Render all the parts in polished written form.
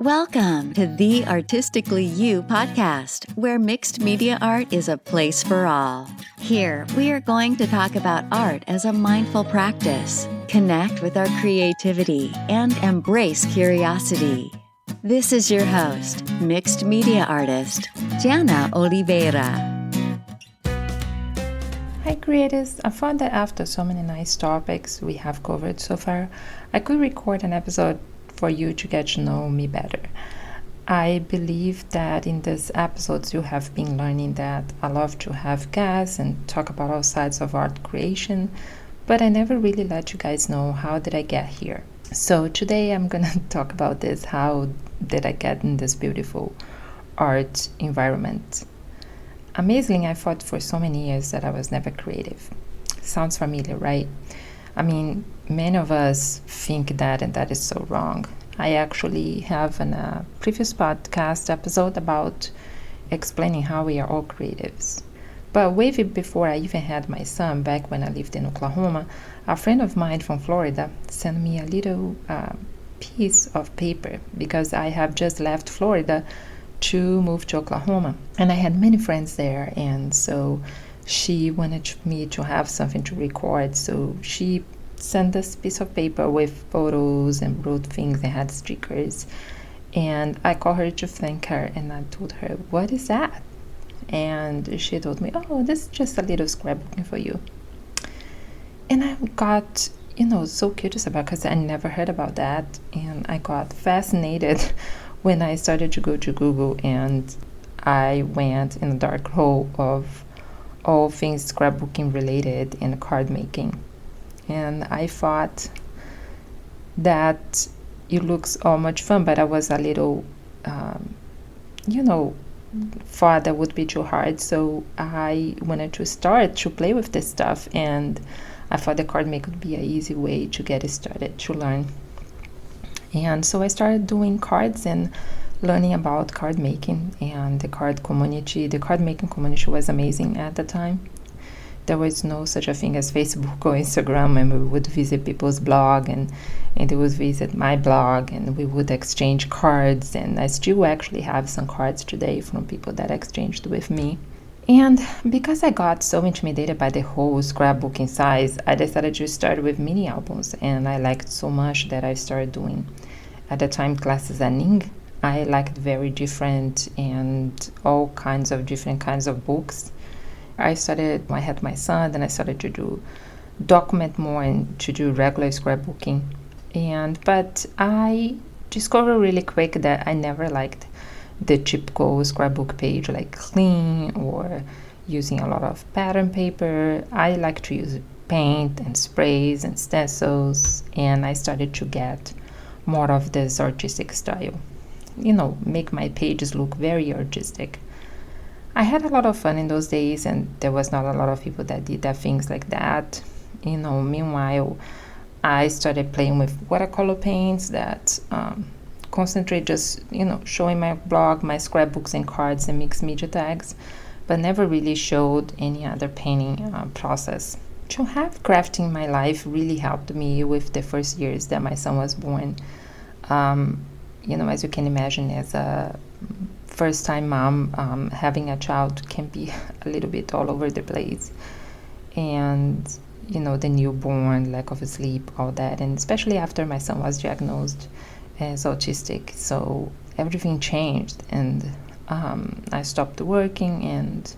Welcome to the Artistically You podcast, where mixed media art is a place for all. Here, we are going to talk about art as a mindful practice, connect with our creativity, and embrace curiosity. This is your host, mixed media artist, Jana Oliveira. Hi creators, I thought that after so many nice topics we have covered so far, I could record an episode for you to get to know me better. I believe that in these episodes you have been learning that I love to have guests and talk about all sides of art creation, but I never really let you guys know how did I get here. So today I'm gonna talk about this, how did I get in this beautiful art environment. Amazingly, I thought for so many years that I was never creative. Sounds familiar, right? I mean, many of us think that, and that is so wrong. I actually have a previous podcast episode about explaining how we are all creatives. But way before I even had my son, back when I lived in Oklahoma, a friend of mine from Florida sent me a little piece of paper because I have just left Florida to move to Oklahoma. And I had many friends there, and so she wanted me to have something to record, so she sent this piece of paper with photos and wrote things and had stickers. And I called her to thank her, and I told her, "What is that?" And she told me, "Oh, this is just a little scrapbooking for you." And I got, so curious about, because I never heard about that, and I got fascinated when I started to go to Google, and I went in a dark hole of all things scrapbooking related and card making. And I thought that it looks all much fun, but I was a little, thought that would be too hard. So I wanted to start to play with this stuff, and I thought the card making would be an easy way to get started, to learn. And so I started doing cards and learning about card making, and the card making community was amazing at the time. There was no such a thing as Facebook or Instagram, and we would visit people's blog, and they would visit my blog, and we would exchange cards, and I still actually have some cards today from people that exchanged with me. And because I got so intimidated by the whole scrapbooking size, I decided to start with mini albums, and I liked so much that I started doing, at the time, classes at Ning. I liked very different and all kinds of different kinds of books. I had my son, then I started to document more and to do regular scrapbooking. But I discovered really quick that I never liked the typical scrapbook page, like clean or using a lot of pattern paper. I like to use paint and sprays and stencils, and I started to get more of this artistic style. Make my pages look very artistic. I had a lot of fun in those days, and there was not a lot of people that did things like that. Meanwhile, I started playing with watercolor paints that concentrate just, showing my blog, my scrapbooks and cards and mixed media tags, but never really showed any other painting process. To have crafting in my life really helped me with the first years that my son was born. As you can imagine, as a first-time mom, having a child can be a little bit all over the place. And, the newborn, lack of sleep, all that. And especially after my son was diagnosed as autistic. So everything changed, and I stopped working, and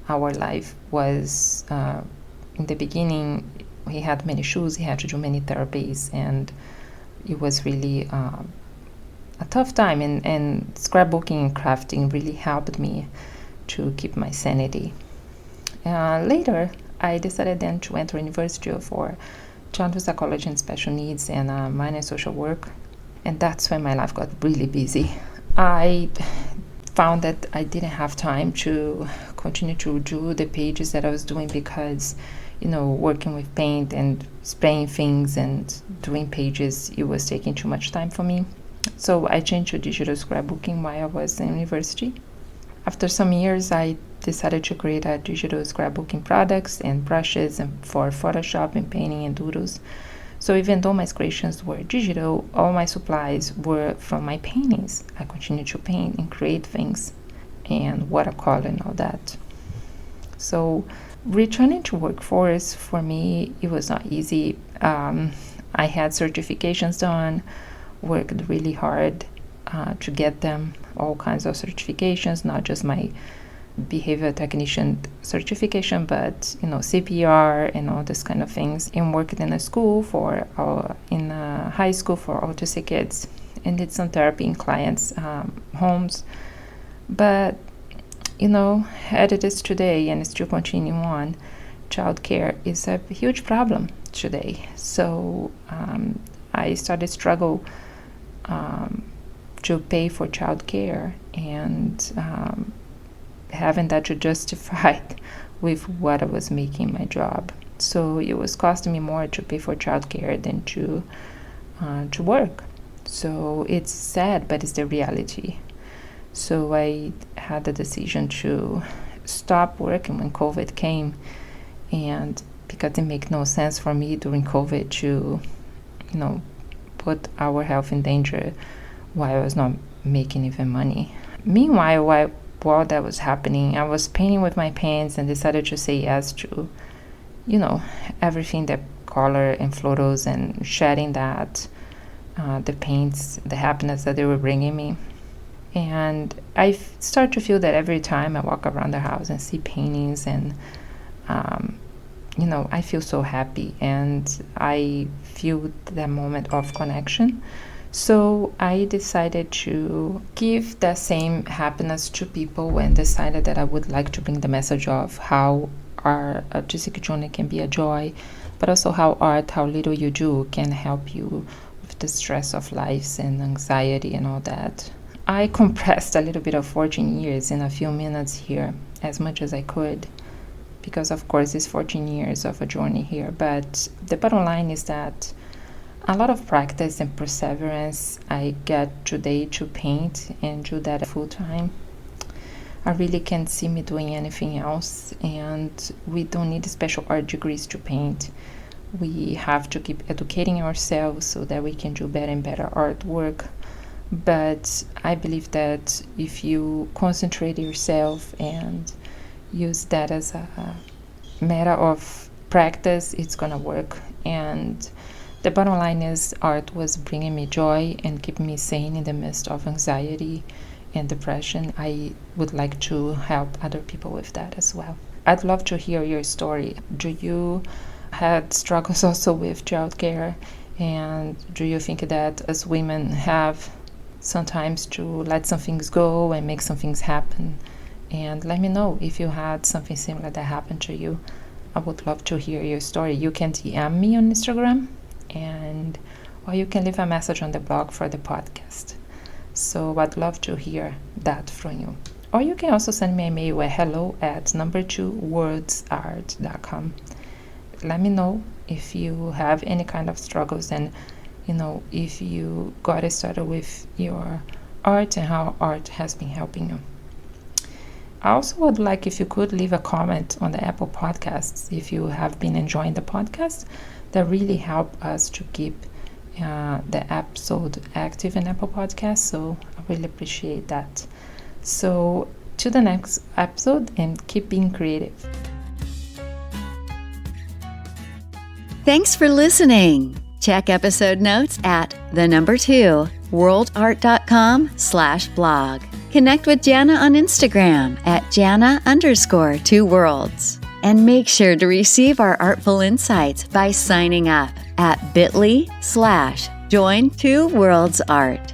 our life was, in the beginning, he had many issues, he had to do many therapies, and it was really a tough time, and scrapbooking and crafting really helped me to keep my sanity. Later, I decided then to enter university for childhood psychology and special needs and minor in social work, and that's when my life got really busy. I found that I didn't have time to continue to do the pages that I was doing because, working with paint and spraying things and doing pages, it was taking too much time for me. So I changed to digital scrapbooking while I was in university. After some years, I decided to create digital scrapbooking products and brushes and for Photoshop and painting and doodles. So even though my creations were digital, all my supplies were from my paintings. I continued to paint and create things and watercolor and all that. So returning to workforce, for me, it was not easy. I had certifications done, worked really hard to get them, all kinds of certifications, not just my behavior technician certification, but CPR and all this kind of things, and worked in a school in a high school for autistic kids, and did some therapy in clients' homes. But as it is today, and still continuing on, childcare is a huge problem today. So I started struggle to pay for childcare, and having that to justify with what I was making my job. So it was costing me more to pay for childcare than to work. So it's sad, but it's the reality. So I had the decision to stop working when COVID came, and because it made no sense for me during COVID to, put our health in danger while I was not making even money. Meanwhile, while that was happening, I was painting with my paints and decided to say yes to, everything, that color and photos, and shedding that, the paints, the happiness that they were bringing me. And I start to feel that every time I walk around the house and see paintings, and I feel so happy, and I feel that moment of connection. So I decided to give that same happiness to people, and decided that I would like to bring the message of how our artistic journey can be a joy, but also how art, how little you do, can help you with the stress of life and anxiety and all that. I compressed a little bit of 14 years in a few minutes here, as much as I could, because of course it's 14 years of a journey here. But the bottom line is that a lot of practice and perseverance I get today to paint and do that full time. I really can't see me doing anything else, and we don't need special art degrees to paint. We have to keep educating ourselves so that we can do better and better artwork. But I believe that if you concentrate yourself and use that as a matter of practice, it's gonna work. And the bottom line is, art was bringing me joy and keeping me sane in the midst of anxiety and depression. I would like to help other people with that as well. I'd love to hear your story. Do you had struggles also with childcare? And do you think that as women have sometimes to let some things go and make some things happen? And let me know if you had something similar that happened to you. I would love to hear your story. You can DM me on Instagram, or you can leave a message on the blog for the podcast. So I'd love to hear that from you. Or you can also send me an email at hello@2worldsart.com. Let me know if you have any kind of struggles, and if you got started with your art and how art has been helping you. I also would like if you could leave a comment on the Apple Podcasts if you have been enjoying the podcast. That really help us to keep the episode active in Apple Podcasts, so I really appreciate that. So to the next episode, and keep being creative. Thanks for listening. Check episode notes at 2worldart.com/blog. Connect with Jana on Instagram at Jana_2worlds. And make sure to receive our artful insights by signing up at bit.ly/join2worldsart.